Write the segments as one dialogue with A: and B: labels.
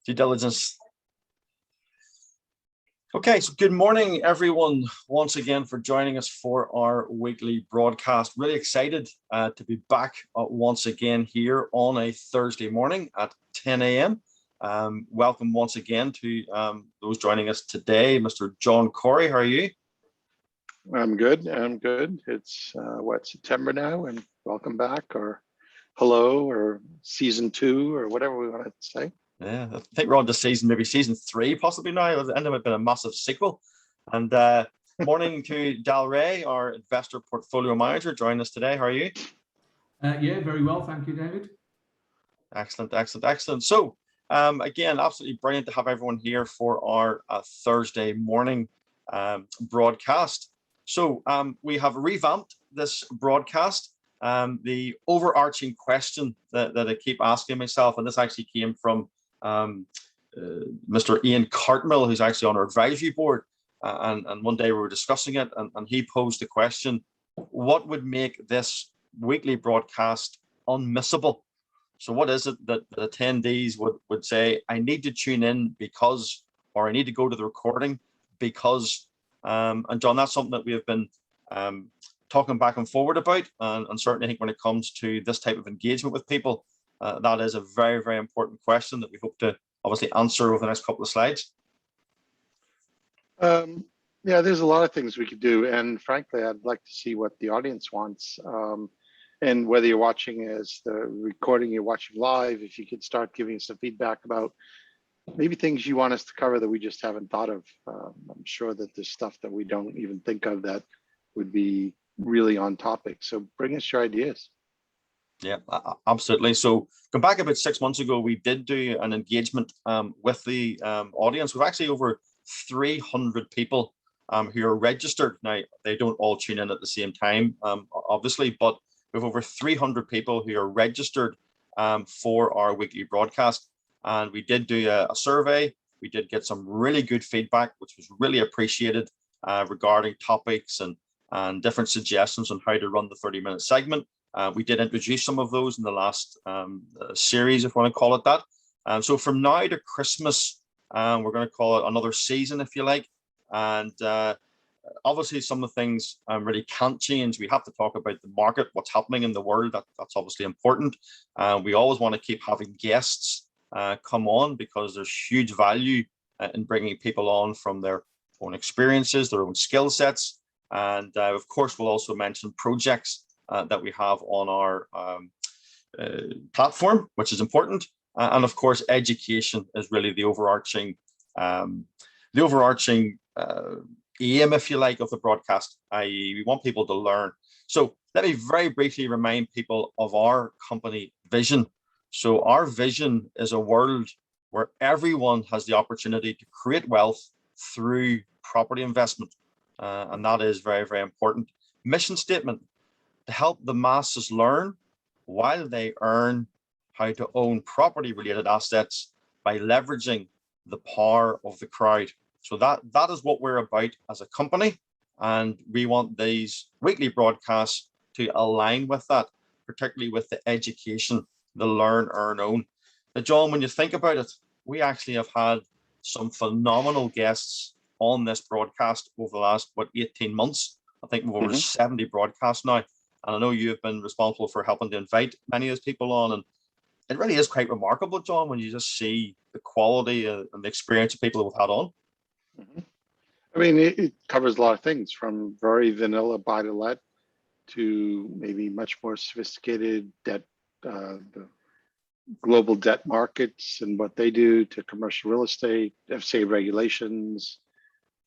A: due diligence. Okay, so good morning, everyone, once again for joining us for our weekly broadcast. Really excited to be back once again here on a Thursday morning at 10 a.m. Welcome once again to those joining us today. Mr. John Corey, how are you?
B: I'm good. It's September now, and welcome back, or hello, or season 2, or whatever we want to say.
A: Yeah, I think we're on to maybe season 3 possibly now. It ended up being a massive sequel. And morning to Dal Ray, our investor portfolio manager, joining us today. How are you?
C: Yeah, very well, thank you, David.
A: Excellent. So again, absolutely brilliant to have everyone here for our Thursday morning broadcast. So we have revamped this broadcast. The overarching question that I keep asking myself, and this actually came from Mr. Ian Cartmill, who's actually on our advisory board, and one day we were discussing it, and he posed the question: what would make this weekly broadcast unmissable? So what is it that the attendees would say, I need to tune in because, or I need to go to the recording because, and John, that's something that we have been talking back and forward about, and certainly I think when it comes to this type of engagement with people, that is a very, very important question that we hope to obviously answer over the next couple of slides.
B: Yeah, there's a lot of things we could do, and frankly, I'd like to see what the audience wants. And whether you're watching as the recording, you're watching live, if you could start giving us some feedback about maybe things you want us to cover that we just haven't thought of. I'm sure that there's stuff that we don't even think of that would be really on topic. So bring us your ideas.
A: Yeah, absolutely. So going back about 6 months ago, we did do an engagement with the audience. We've actually over 300 people who are registered. Now, they don't all tune in at the same time, obviously, but we have over 300 people who are registered for our weekly broadcast. And we did do a survey. We did get some really good feedback, which was really appreciated regarding topics and different suggestions on how to run the 30-minute segment. We did introduce some of those in the last series, if you want to call it that. So from now to Christmas, we're going to call it another season, if you like. And obviously, some of the things really can't change. We have to talk about the market, what's happening in the world. That's obviously important. We always want to keep having guests come on because there's huge value in bringing people on from their own experiences, their own skill sets. And of course, we'll also mention projects that we have on our platform, which is important. And of course, education is really the overarching aim, if you like, of the broadcast, i.e. we want people to learn. So let me very briefly remind people of our company vision. So our vision is a world where everyone has the opportunity to create wealth through property investment. And that is very, very important. Mission statement: to help the masses learn while they earn how to own property related assets by leveraging the power of the crowd. So that is what we're about as a company. And we want these weekly broadcasts to align with that, particularly with the education, the learn, earn, own. Now, John, when you think about it, we actually have had some phenomenal guests on this broadcast over the last, 18 months. I think we've over 70 broadcasts now. And I know you have been responsible for helping to invite many of those people on. And it really is quite remarkable, John, when you just see the quality and the experience of people that we've had on.
B: I mean, it covers a lot of things, from very vanilla buy-to-let to maybe much more sophisticated debt, the global debt markets and what they do, to commercial real estate, FCA regulations,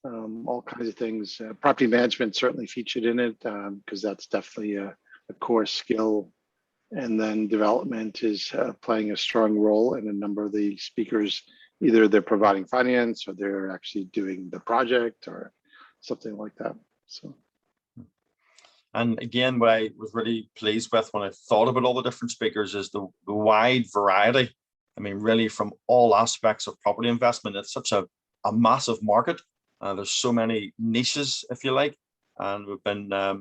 B: all kinds of things. Property management certainly featured in it because that's definitely a core skill. And then development is playing a strong role, in a number of the speakers, either they're providing finance or they're actually doing the project or something like that. So.
A: And again, what I was really pleased with when I thought about all the different speakers is the wide variety. I mean, really from all aspects of property investment. It's such a massive market. There's so many niches, if you like. And we've been, I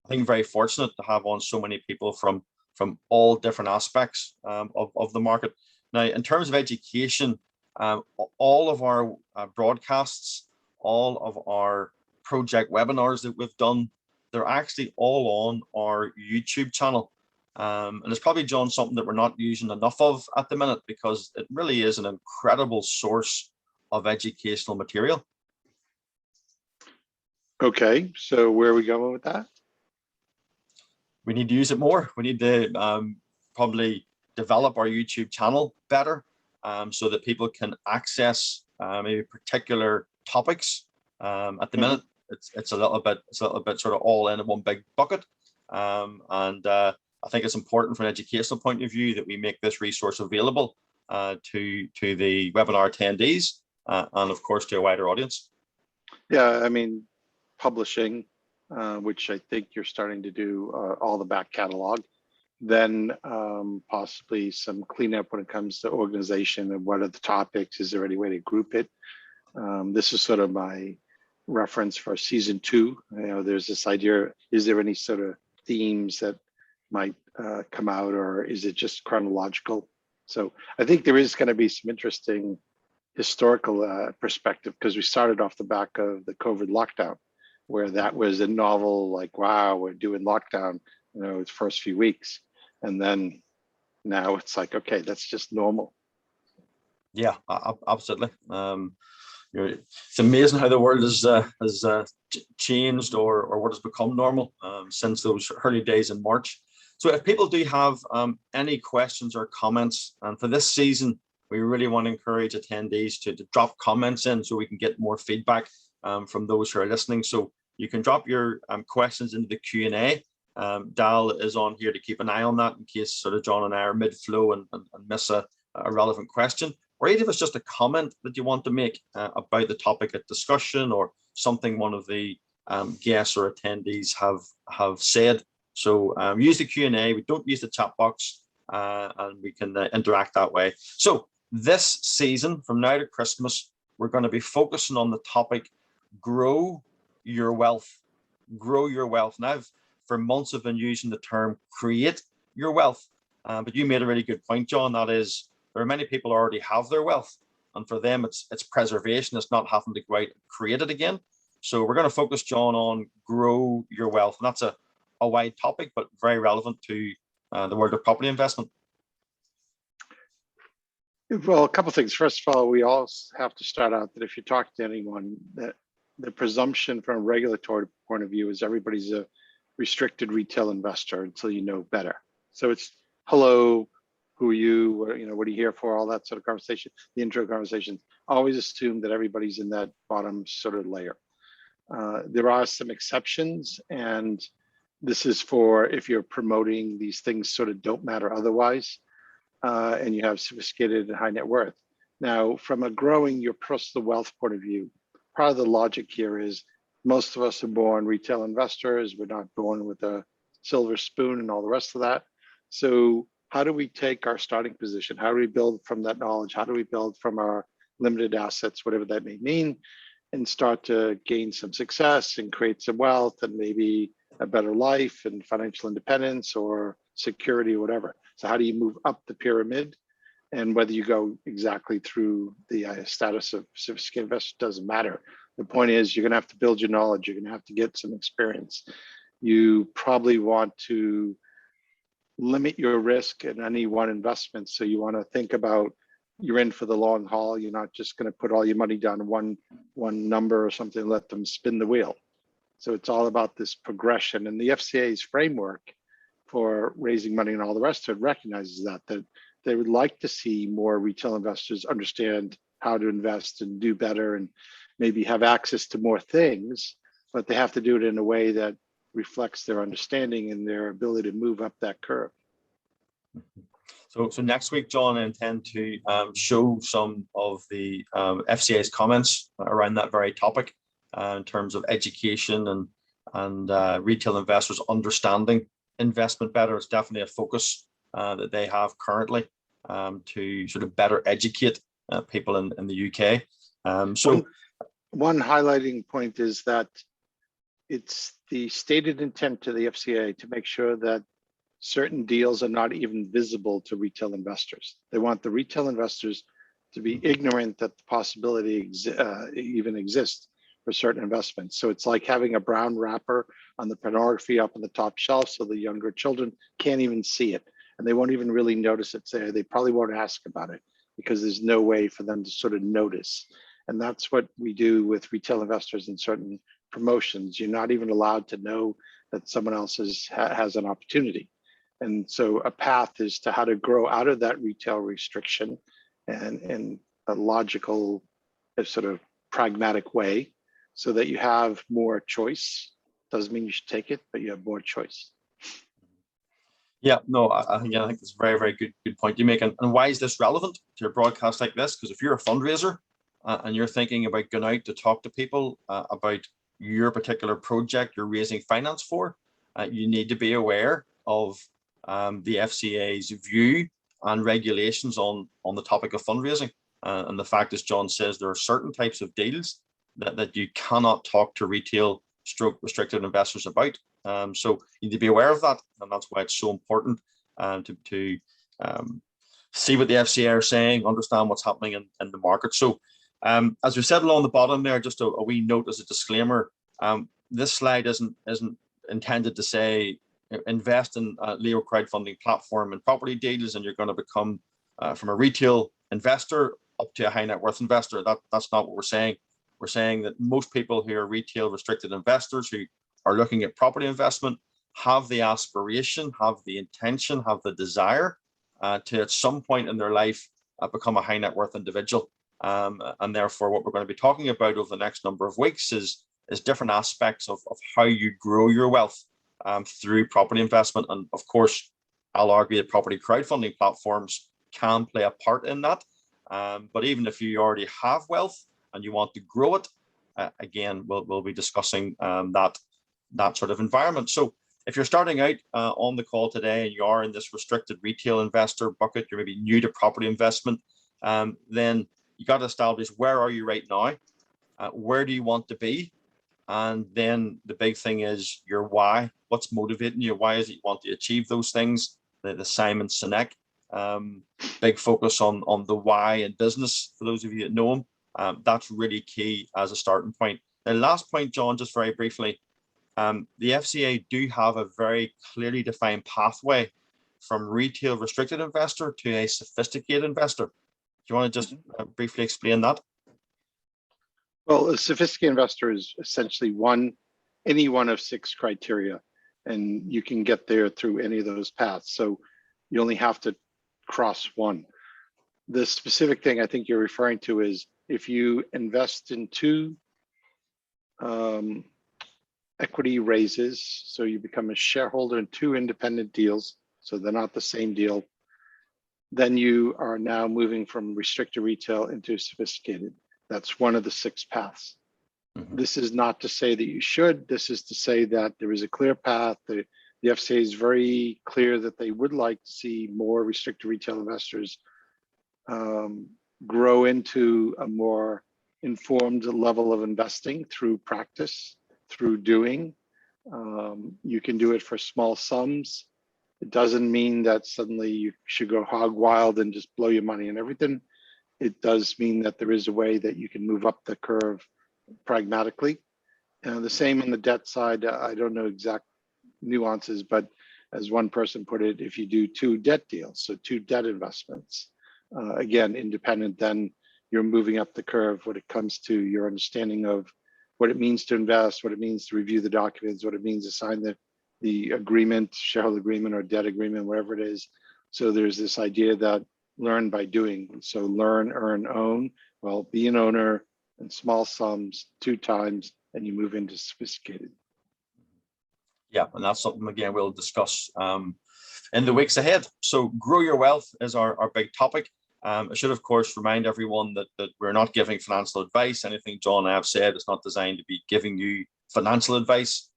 A: think, very fortunate to have on so many people from all different aspects of the market. Now, in terms of education, All of our broadcasts, all of our project webinars that we've done, they're actually all on our YouTube channel. And it's probably, John, something that we're not using enough of at the minute, because it really is an incredible source of educational material.
B: Okay, so where are we going with that?
A: We need to use it more. We need to probably develop our YouTube channel better, so that people can access maybe particular topics. At the minute, it's a little bit sort of all in one big bucket, and I think it's important from an educational point of view that we make this resource available to the webinar attendees and of course to a wider audience. Yeah,
B: I mean, publishing, which I think you're starting to do, all the back catalog, then possibly some cleanup when it comes to organization and what are the topics, is there any way to group it? This is sort of my reference for season 2. There's this idea, is there any sort of themes that might come out, or is it just chronological? So I think there is going to be some interesting historical perspective, because we started off the back of the COVID lockdown, where that was a novel, like, wow, we're doing lockdown, its first few weeks. And then now it's like, okay, that's just normal.
A: Yeah, absolutely. It's amazing how the world has changed, or what has become normal since those early days in March. So if people do have any questions or comments, and for this season, we really want to encourage attendees to drop comments in so we can get more feedback from those who are listening. So you can drop your questions into the Q&A. Dal is on here to keep an eye on that in case sort of John and I are mid-flow and miss a relevant question, or even if it's just a comment that you want to make about the topic at discussion, or something one of the guests or attendees have said. So use the Q&A. We don't use the chat box, and we can interact that way. So this season, from now to Christmas, we're going to be focusing on the topic, grow your wealth. Grow your wealth. Now, for months I've been using the term create your wealth, but you made a really good point, John. That is, there are many people who already have their wealth, and for them it's preservation. It's not having to go out and create it again. So we're going to focus, John, on grow your wealth, and that's a wide topic, but very relevant to the world of property investment.
B: Well, a couple of things. First of all, we all have to start out that if you talk to anyone, that the presumption from a regulatory point of view is everybody's a restricted retail investor until you know better. So it's, hello, who are you? What are you here for? All that sort of conversation, the intro conversations. Always assume that everybody's in that bottom sort of layer. There are some exceptions, and this is for if you're promoting these things sort of don't matter otherwise, and you have sophisticated and high net worth. Now, from a growing your personal wealth point of view, part of the logic here is most of us are born retail investors. We're not born with a silver spoon and all the rest of that. So how do we take our starting position? How do we build from that knowledge? How do we build from our limited assets, whatever that may mean, and start to gain some success and create some wealth and maybe a better life and financial independence or security or whatever? So how do you move up the pyramid? And whether you go exactly through the status of sophisticated investor doesn't matter. The point is, you're going to have to build your knowledge. You're going to have to get some experience. You probably want to limit your risk in any one investment. So you want to think about, you're in for the long haul. You're not just going to put all your money down to one number or something and let them spin the wheel. So it's all about this progression. And the FCA's framework for raising money and all the rest of it recognizes that they would like to see more retail investors understand how to invest and do better and maybe have access to more things, but they have to do it in a way that reflects their understanding and their ability to move up that curve.
A: So next week, John, I intend to show some of the FCA's comments around that very topic in terms of education and retail investors understanding investment better. It's definitely a focus that they have currently to sort of better educate people in the UK.
B: One highlighting point is that it's the stated intent to the FCA to make sure that certain deals are not even visible to retail investors. They want the retail investors to be ignorant that the possibility even exists for certain investments. So it's like having a brown wrapper on the pornography up on the top shelf so the younger children can't even see it, and they won't even really notice it. So they probably won't ask about it because there's no way for them to sort of notice. And that's what we do with retail investors in certain promotions. You're not even allowed to know that someone else has an opportunity. And so a path is to how to grow out of that retail restriction and in a logical, sort of pragmatic way, so that you have more choice. Doesn't mean you should take it, but you have more choice.
A: Yeah, no, I think it's a very, very good point you make. And why is this relevant to a broadcast like this? Because if you're a fundraiser and you're thinking about going out to talk to people about your particular project you're raising finance for, you need to be aware of the FCA's view and regulations on the topic of fundraising. And the fact, as John says, there are certain types of deals that you cannot talk to retail stroke restricted investors about. So you need to be aware of that. And that's why it's so important to see what the FCA are saying, understand what's happening in the market. So as we said along the bottom there, just a wee note as a disclaimer, this slide isn't intended to say invest in a Leo crowdfunding platform and property deals and you're going to become from a retail investor up to a high net worth investor. That's not what we're saying. We're saying that most people who are retail restricted investors who are looking at property investment have the aspiration, have the intention, have the desire to at some point in their life become a high net worth individual. And therefore, what we're going to be talking about over the next number of weeks is different aspects of how you grow your wealth through property investment. And of course, I'll argue that property crowdfunding platforms can play a part in that. But even if you already have wealth and you want to grow it, again, we'll be discussing that sort of environment. So if you're starting out on the call today and you are in this restricted retail investor bucket, you're maybe new to property investment, then you got to establish where are you right now, where do you want to be, and then the big thing is your why. What's motivating you? Why is it you want to achieve those things? The Simon Sinek big focus on the why in business, for those of you that know him. That's really key as a starting point. The last point, John, just very briefly, the FCA do have a very clearly defined pathway from retail restricted investor to a sophisticated investor. Do you want to just briefly explain that?
B: Well, a sophisticated investor is essentially any one of 6 criteria, and you can get there through any of those paths. So you only have to cross one. The specific thing I think you're referring to is if you invest in 2 equity raises, so you become a shareholder in 2 independent deals, so they're not the same deal, then you are now moving from restricted retail into sophisticated. That's one of the 6 paths. This is not to say that you should. This is to say that there is a clear path. The FCA is very clear that they would like to see more restricted retail investors grow into a more informed level of investing through practice, through doing. You can do it for small sums. It doesn't mean that suddenly you should go hog wild and just blow your money and everything. It does mean that there is a way that you can move up the curve pragmatically. The same on the debt side. I don't know exact nuances, but as one person put it, if you do 2 debt deals, so 2 debt investments, again, independent, then you're moving up the curve when it comes to your understanding of what it means to invest, what it means to review the documents, what it means to sign the agreement, shareholder agreement or debt agreement, whatever it is. So there's this idea that learn by doing. So learn, earn, own. Well, be an owner in small sums 2 times, and you move into sophisticated.
A: Yeah, and that's something, again, we'll discuss in the weeks ahead. So grow your wealth is our big topic. I should, of course, remind everyone that we're not giving financial advice. Anything John and I have said is not designed to be giving you financial advice.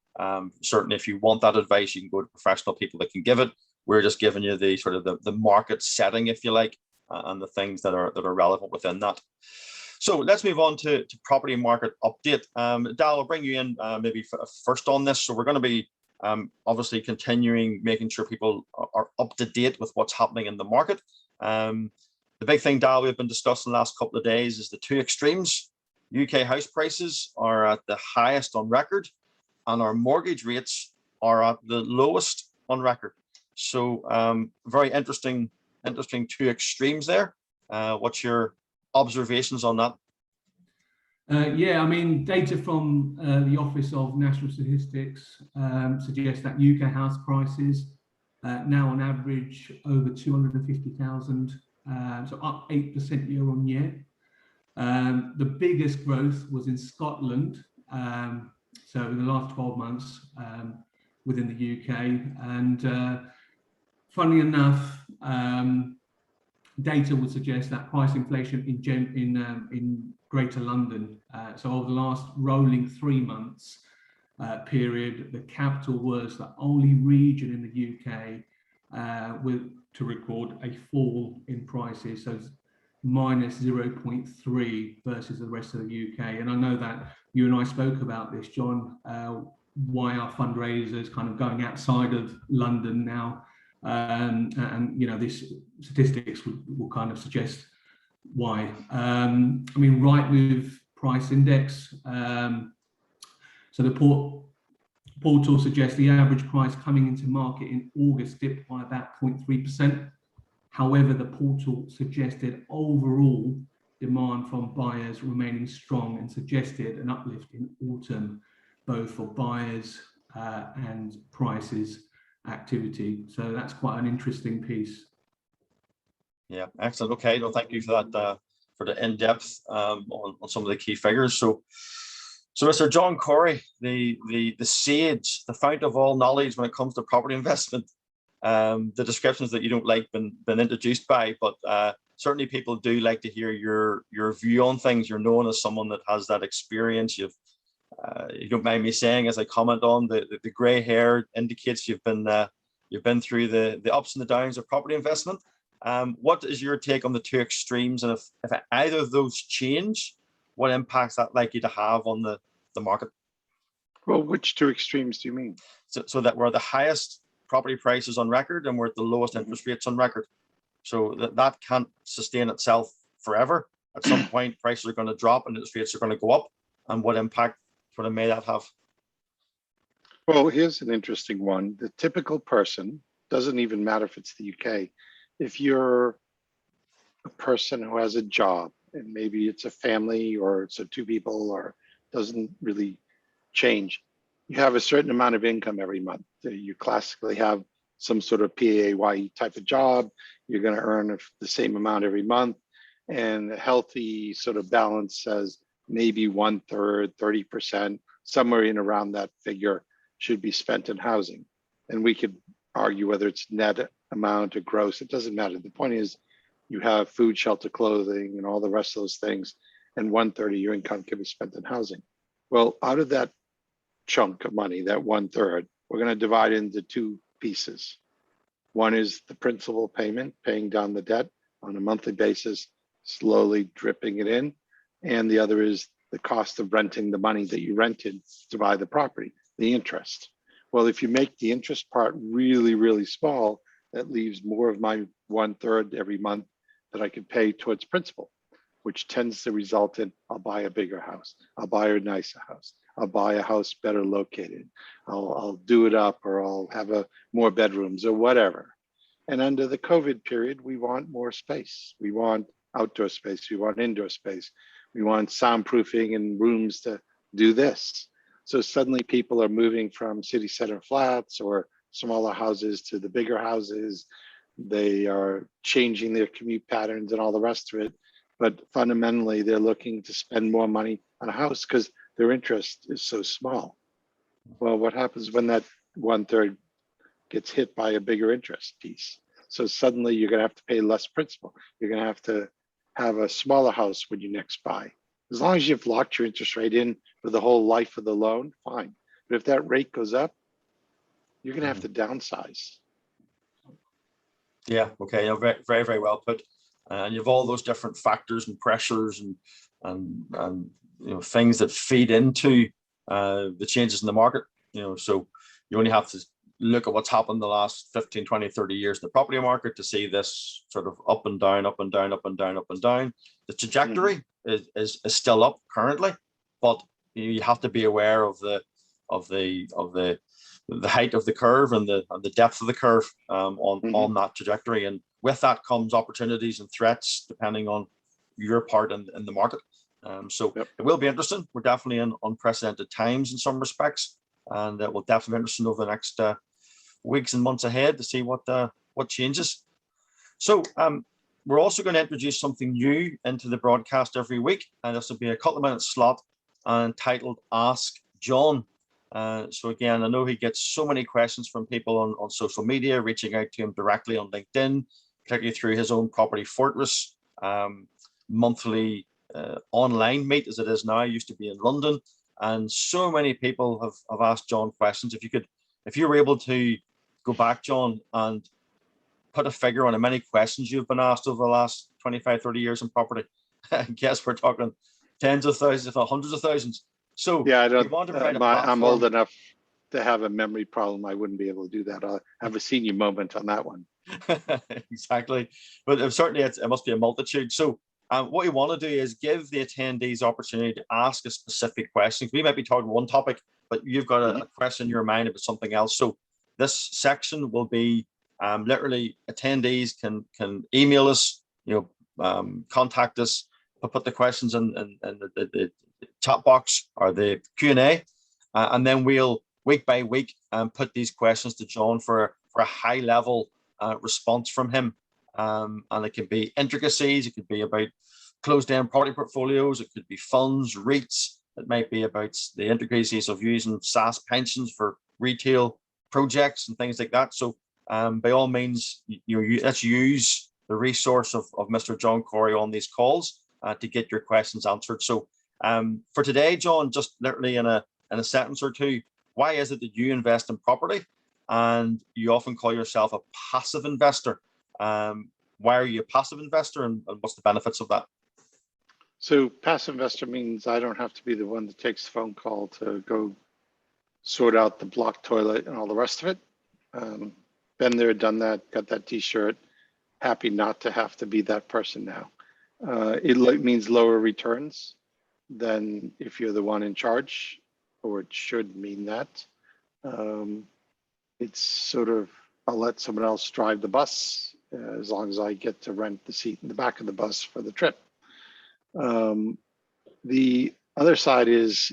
A: Certainly, if you want that advice, you can go to professional people that can give it. We're just giving you the sort of the market setting, if you like, and the things that are relevant within that. So let's move on to property market update. Dal, I'll bring you in maybe first on this. So we're going to be obviously continuing making sure people are up to date with what's happening in the market. The big thing, Dal, we've been discussing the last couple of days is the two extremes. UK house prices are at the highest on record, and our mortgage rates are at the lowest on record. So very interesting two extremes there. What's your observations on that?
C: Yeah, I mean, data from the Office of National Statistics suggests that UK house prices now on average over 250,000, so up 8% year on year. The biggest growth was in Scotland, so in the last 12 months within the UK. And funnily enough, data would suggest that price inflation in Greater London, so over the last rolling 3 months period, the capital was the only region in the UK to record a fall in prices, so minus 0.3 versus the rest of the UK. And I know that you and I spoke about this, John, why our fundraisers kind of going outside of London now. And you know, these statistics will kind of suggest why. I mean, Rightmove price index. So the portal suggests the average price coming into market in August dipped by about 0.3%. However, the portal suggested overall demand from buyers remaining strong and suggested an uplift in autumn, both for buyers and prices activity. So that's quite an interesting piece.
A: Yeah, excellent. Okay, no, thank you for that, for the in-depth on some of the key figures. So Mr. John Corey, the sage, the fount of all knowledge when it comes to property investment. The descriptions that you don't like been introduced by, but certainly people do like to hear your view on things. You're known as someone that has that experience. You don't mind me saying, as I comment on the grey hair indicates you've been through the ups and the downs of property investment. What is your take on the two extremes, and if either of those change, what impact's that likely to have on the market?
B: Well, which two extremes do you mean?
A: So that we're at the highest property prices on record and we're at the lowest interest rates on record. So that can't sustain itself forever. At some point, prices are going to drop and interest rates are going to go up. And what impact may that have?
B: Well, here's an interesting one. The typical person, doesn't even matter if it's the UK, if you're a person who has a job and maybe it's a family or it's a two people or doesn't really change, you have a certain amount of income every month. You classically have some sort of PAYE type of job. You're going to earn the same amount every month. And a healthy sort of balance says maybe 1/3, 30%, somewhere in around that figure should be spent in housing. And we could argue whether it's net amount or gross, it doesn't matter. The point is you have food, shelter, clothing, and all the rest of those things, and 1/3 of your income can be spent in housing. Well, out of that chunk of money, that 1/3, we're going to divide into two pieces. One is the principal payment, paying down the debt on a monthly basis, slowly dripping it in. And the other is the cost of renting the money that you rented to buy the property, the interest. Well, if you make the interest part really, really small, that leaves more of my 1/3 every month that I could pay towards principal, which tends to result in I'll buy a bigger house, I'll buy a nicer house, I'll buy a house better located, I'll do it up, or I'll have more bedrooms or whatever. And under the COVID period, we want more space. We want outdoor space, we want indoor space, we want soundproofing and rooms to do this. So suddenly people are moving from city center flats or smaller houses to the bigger houses. They are changing their commute patterns and all the rest of it. But fundamentally, they're looking to spend more money on a house because their interest is so small. Well, what happens when that 1/3 gets hit by a bigger interest piece? So suddenly you're going to have to pay less principal. You're going to have a smaller house when you next buy. As long as you've locked your interest rate in for the whole life of the loan, fine. But if that rate goes up, you're going to have to downsize.
A: Yeah, okay, very, very, very well put. And you have all those different factors and pressures and things that feed into the changes in the market. So you only have to look at what's happened the last 15, 20, 30 years in the property market to see this sort of up and down, up and down, up and down, up and down. The trajectory is still up currently, but you have to be aware of the height of the curve and the depth of the curve on that trajectory. And with that comes opportunities and threats depending on your part in the market. So it will be interesting. We're definitely in unprecedented times in some respects, and it will definitely be interesting over the next weeks and months ahead to see what changes. So we're also going to introduce something new into the broadcast every week, and this will be a couple of minutes slot entitled Ask John. So again, I know he gets so many questions from people on social media, reaching out to him directly on LinkedIn, particularly through his own Property Fortress monthly online meet, as it is now. Used to be in London, and so many people have asked John questions. If you were able to go back, John, and put a figure on how many questions you've been asked over the last 25, 30 years in property, I guess we're talking tens of thousands, if not hundreds of thousands. So
B: yeah, I don't. I'm old enough to have a memory problem. I wouldn't be able to do that. I'll have a senior moment on that one.
A: Exactly, but certainly it must be a multitude. So what we want to do is give the attendees opportunity to ask a specific question. We might be talking one topic, but you've got a question in your mind about something else. So this section will be literally attendees can email us, contact us, put the questions in the chat box or the Q&A, and then we'll week by week put these questions to John for a high level response from him. And it can be intricacies, it could be about closed-end property portfolios, it could be funds, REITs, it might be about the intricacies of using SaaS pensions for retail projects and things like that. So by all means, let's use the resource of Mr. John Corey on these calls to get your questions answered. So for today, John, just literally in a sentence or two, why is it that you invest in property and you often call yourself a passive investor? Why are you a passive investor, and what's the benefits of that?
B: So passive investor means I don't have to be the one that takes the phone call to go sort out the blocked toilet and all the rest of it. Been there, done that, got that t-shirt. Happy not to have to be that person now. It means lower returns than if you're the one in charge, or it should mean that. It's sort of, I'll let someone else drive the bus as long as I get to rent the seat in the back of the bus for the trip. The other side is,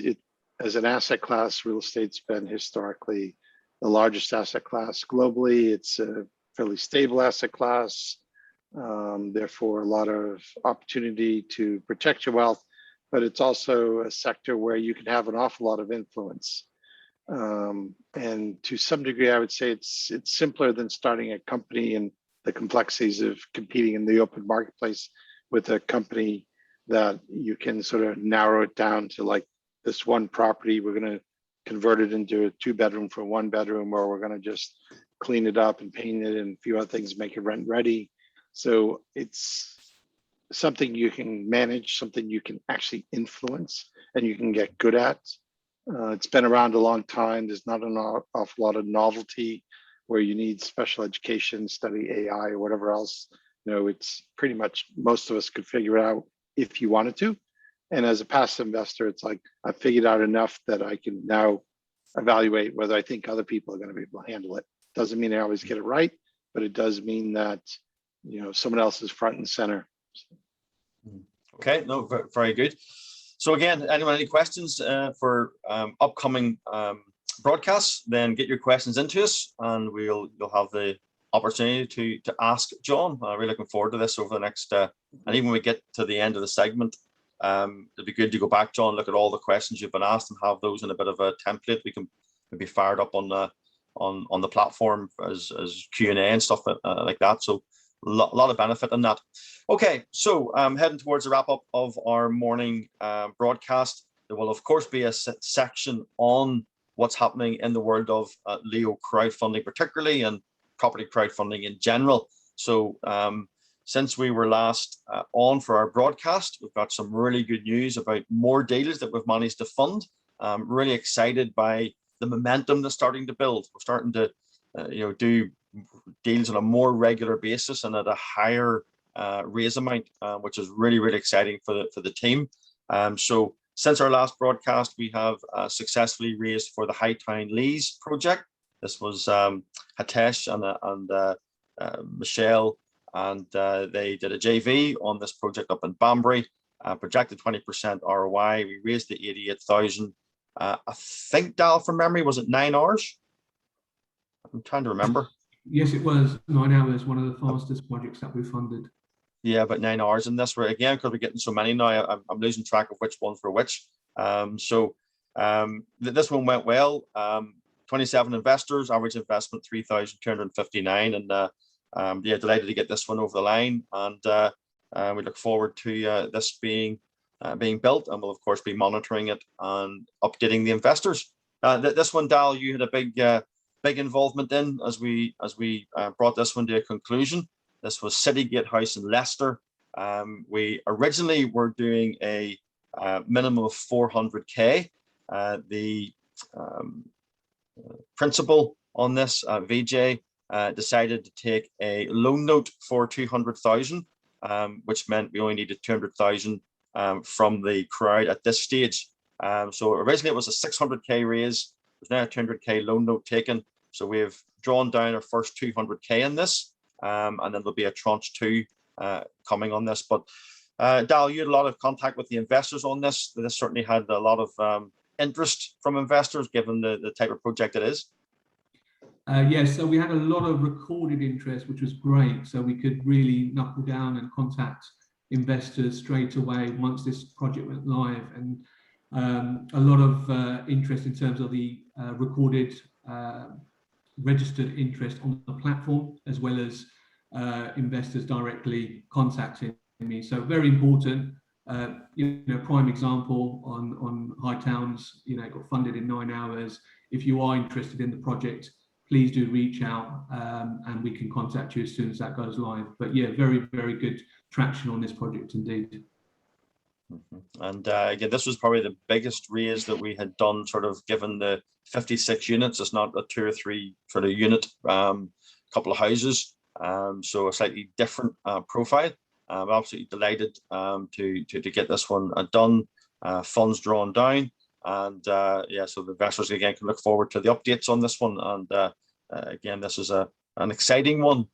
B: as an asset class, real estate's been historically the largest asset class globally. It's a fairly stable asset class, therefore a lot of opportunity to protect your wealth, but it's also a sector where you can have an awful lot of influence. And to some degree, I would say it's simpler than starting a company and the complexities of competing in the open marketplace with a company that you can sort of narrow it down to, like, this one property, we're going to convert it into a 2-bedroom for 1-bedroom, or we're going to just clean it up and paint it and a few other things, make it rent ready. So it's something you can manage, something you can actually influence and you can get good at. It's been around a long time. There's not an awful lot of novelty where you need special education, study AI or whatever else. It's pretty much, most of us could figure it out if you wanted to. And as a passive investor, it's like, I've figured out enough that I can now evaluate whether I think other people are going to be able to handle it. Doesn't mean I always get it right, but it does mean that, someone else is front and center.
A: Okay, no, very good. So again, anyone any questions for upcoming broadcasts, then get your questions into us and you'll have the opportunity to ask John. Really looking forward to this over the next, and even when we get to the end of the segment, it'd be good to go back, John, look at all the questions you've been asked and have those in a bit of a template. We can be fired up on the platform as Q&A and stuff like that. So a lot of benefit in that. Okay, so heading towards the wrap up of our morning broadcast. There will of course be a section on what's happening in the world of Leo crowdfunding, particularly, and property crowdfunding in general. So since we were last on for our broadcast, we've got some really good news about more deals that we've managed to fund. Really excited by the momentum that's starting to build. We're starting to do deals on a more regular basis and at a higher raise amount, which is really, really exciting for the team. So since our last broadcast, we have successfully raised for the Hightown Leyes project. This was Hitesh and Michelle, and they did a JV on this project up in Banbury, projected 20% ROI. We raised the 88,000. I think, Dal, from memory, was it 9 hours? I'm trying to remember.
C: Yes, it was 9 hours, one of the fastest projects that we funded. Yeah,
A: about 9 hours in this. Where again, because we're getting so many now, I'm losing track of which ones were which. This one went well. 27 investors, average investment 3,259, and delighted to get this one over the line. And we look forward to this being built, and we'll of course be monitoring it and updating the investors. This one, Dal, you had a big involvement in as we brought this one to a conclusion. This was Citygate house in Leicester. We originally were doing a minimum of 400k. The principal on this, VJ, decided to take a loan note for 200,000, which meant we only needed 200,000 from the crowd at this stage. So originally it was a 600k raise. There's now a 200k loan note taken. So we've drawn down our first 200k in this, and then there'll be a tranche 2 coming on this. But Dal, you had a lot of contact with the investors on this. This certainly had a lot of interest from investors, given the type of project it is.
C: Yes, so we had a lot of recorded interest, which was great. So we could really knuckle down and contact investors straight away once this project went live, and a lot of interest in terms of the recorded registered interest on the platform, as well as investors directly contacting me. So very important. Prime example on Hightown's, got funded in 9 hours. If you are interested in the project, please do reach out, and we can contact you as soon as that goes live. But yeah, very, very good traction on this project indeed.
A: And again, this was probably the biggest raise that we had done, sort of given the 56 units. It's not a 2 or 3 sort of unit, couple of houses, so a slightly different profile. I'm absolutely delighted to get this one done, funds drawn down, and so the investors again can look forward to the updates on this one. And again, this is an exciting one,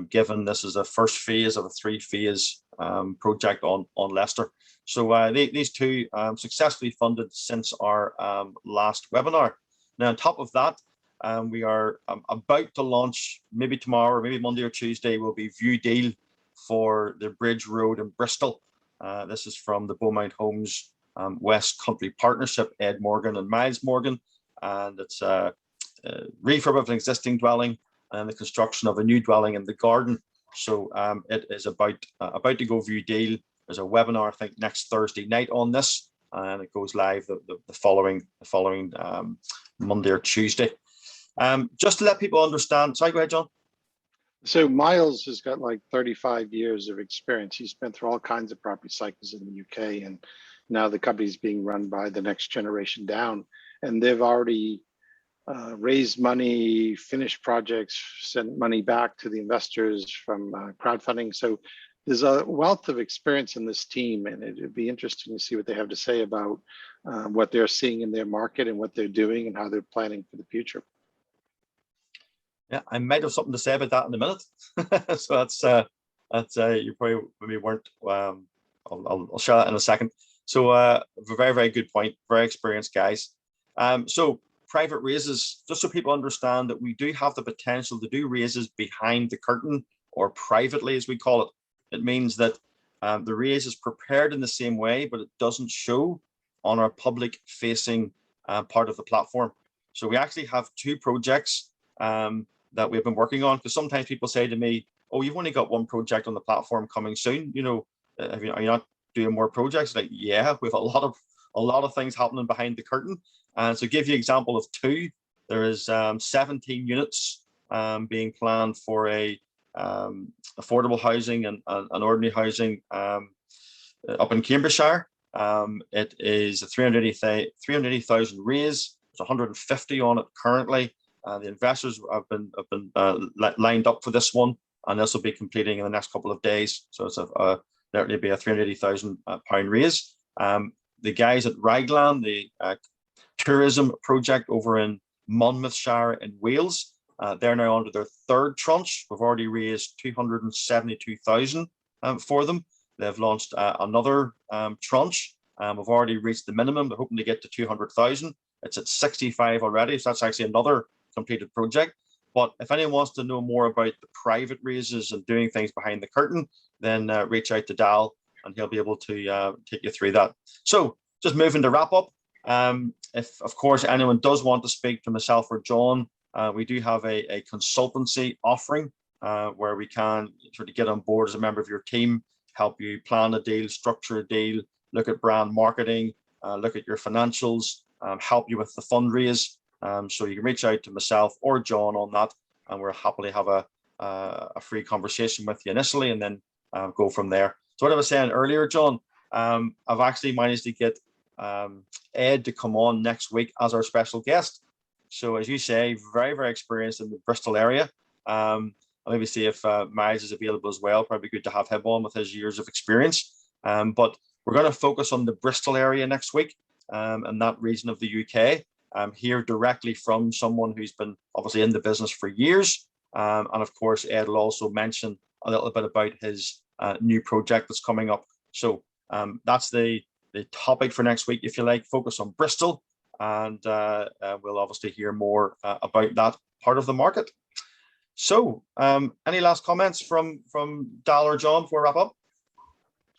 A: given this is a first phase of a 3-phase project on Leicester. So these two successfully funded since our last webinar. Now, on top of that, we are about to launch, maybe tomorrow or maybe Monday or Tuesday, will be View Deal for the Bridge Road in Bristol. This is from the Beaumont Homes West Country Partnership, Ed Morgan and Miles Morgan, and it's a refurb of an existing dwelling and the construction of a new dwelling in the garden. So it is about to go View Deal. There's a webinar, I think, next Thursday night on this, and it goes live the following Monday or Tuesday. Just to let people understand, sorry, go ahead, John.
B: So Miles has got like 35 years of experience. He's been through all kinds of property cycles in the UK, and now the company's being run by the next generation down, and they've already raised money, finished projects, sent money back to the investors from crowdfunding. So there's a wealth of experience in this team, and it'd be interesting to see what they have to say about what they're seeing in their market and what they're doing and how they're planning for the future.
A: Yeah, I might have something to say about that in a minute. So that's you probably maybe weren't. I'll share that in a second. So a very, very good point. Very experienced guys. So private raises, just so people understand that we do have the potential to do raises behind the curtain, or privately, as we call it. It means that the raise is prepared in the same way, but it doesn't show on our public facing part of the platform. So we actually have 2 projects that we've been working on, because sometimes people say to me, oh, you've only got 1 project on the platform coming soon, are you not doing more projects? Like, yeah, we have a lot of things happening behind the curtain. And so give you an example of 2, there is 17 units being planned for a affordable housing and ordinary housing up in Cambridgeshire. It is a 380,000 raise. There's 150 on it currently. The investors have been lined up for this one, and this will be completing in the next couple of days. So it's there'll be a £380,000 raise. The guys at Raglan, the tourism project over in Monmouthshire in Wales, they're now under their third tranche. We've already raised 272,000 for them. They've launched another tranche. We've already reached the minimum. They're hoping to get to 200,000. It's at 65 already, so that's actually another completed project. But if anyone wants to know more about the private raises and doing things behind the curtain, then reach out to Dal and he'll be able to take you through that. So just moving to wrap up. If, of course, anyone does want to speak to myself or John, we do have a consultancy offering where we can sort of get on board as a member of your team, help you plan a deal, structure a deal, look at brand marketing, look at your financials, help you with the fundraise. So you can reach out to myself or John on that, and we'll happily have a free conversation with you initially, and then go from there. So what I was saying earlier, John, I've actually managed to get Ed to come on next week as our special guest. So as you say, very, very experienced in the Bristol area. I'll maybe see if Miles is available as well. Probably good to have him on with his years of experience. But we're going to focus on the Bristol area next week and that region of the UK. Hear directly from someone who's been obviously in the business for years. And of course, Ed will also mention a little bit about his new project that's coming up. So that's the topic for next week, if you like, focus on Bristol. And we'll obviously hear more about that part of the market. So any last comments from Dal or John before we wrap up?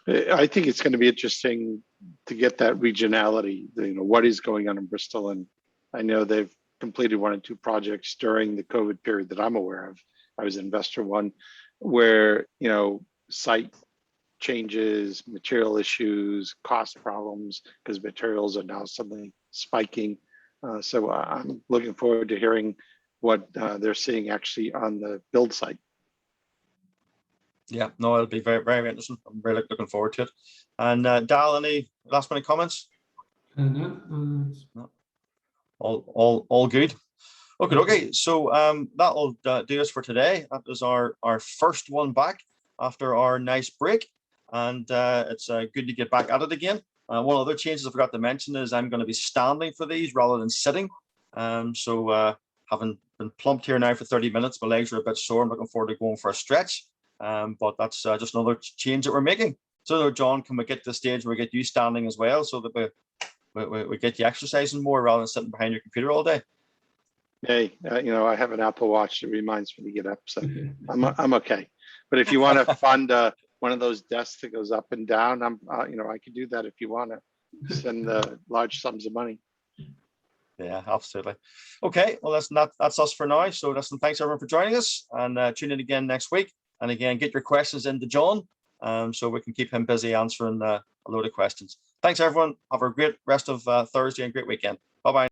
B: I think it's going to be interesting to get that regionality, what is going on in Bristol. And I know they've completed 1 or 2 projects during the COVID period that I'm aware of. I was an investor one where, site changes, material issues, cost problems, because materials are now suddenly spiking. So I'm looking forward to hearing what they're seeing actually on the build site.
A: Yeah, no, it'll be very, very interesting. I'm really looking forward to it. And Dal, any last minute comments?
C: No.
A: All good. Okay. So that'll do us for today. That was our first one back after our nice break, and it's good to get back at it again. One other changes I forgot to mention is I'm going to be standing for these rather than sitting. So having been plumped here now for 30 minutes, my legs are a bit sore. I'm looking forward to going for a stretch. But that's just another change that we're making. So, John, can we get to the stage where we get you standing as well, so that we get you exercising more rather than sitting behind your computer all day?
B: Hey, I have an Apple Watch that reminds me to get up, so I'm okay. But if you want to fund one of those desks that goes up and down, I could do that if you want to send large sums of money.
A: Yeah, absolutely. Okay, well, that's us for now. So, listen, thanks everyone for joining us, and tune in again next week. And again, get your questions into John, so we can keep him busy answering a load of questions. Thanks, everyone. Have a great rest of Thursday and great weekend. Bye-bye.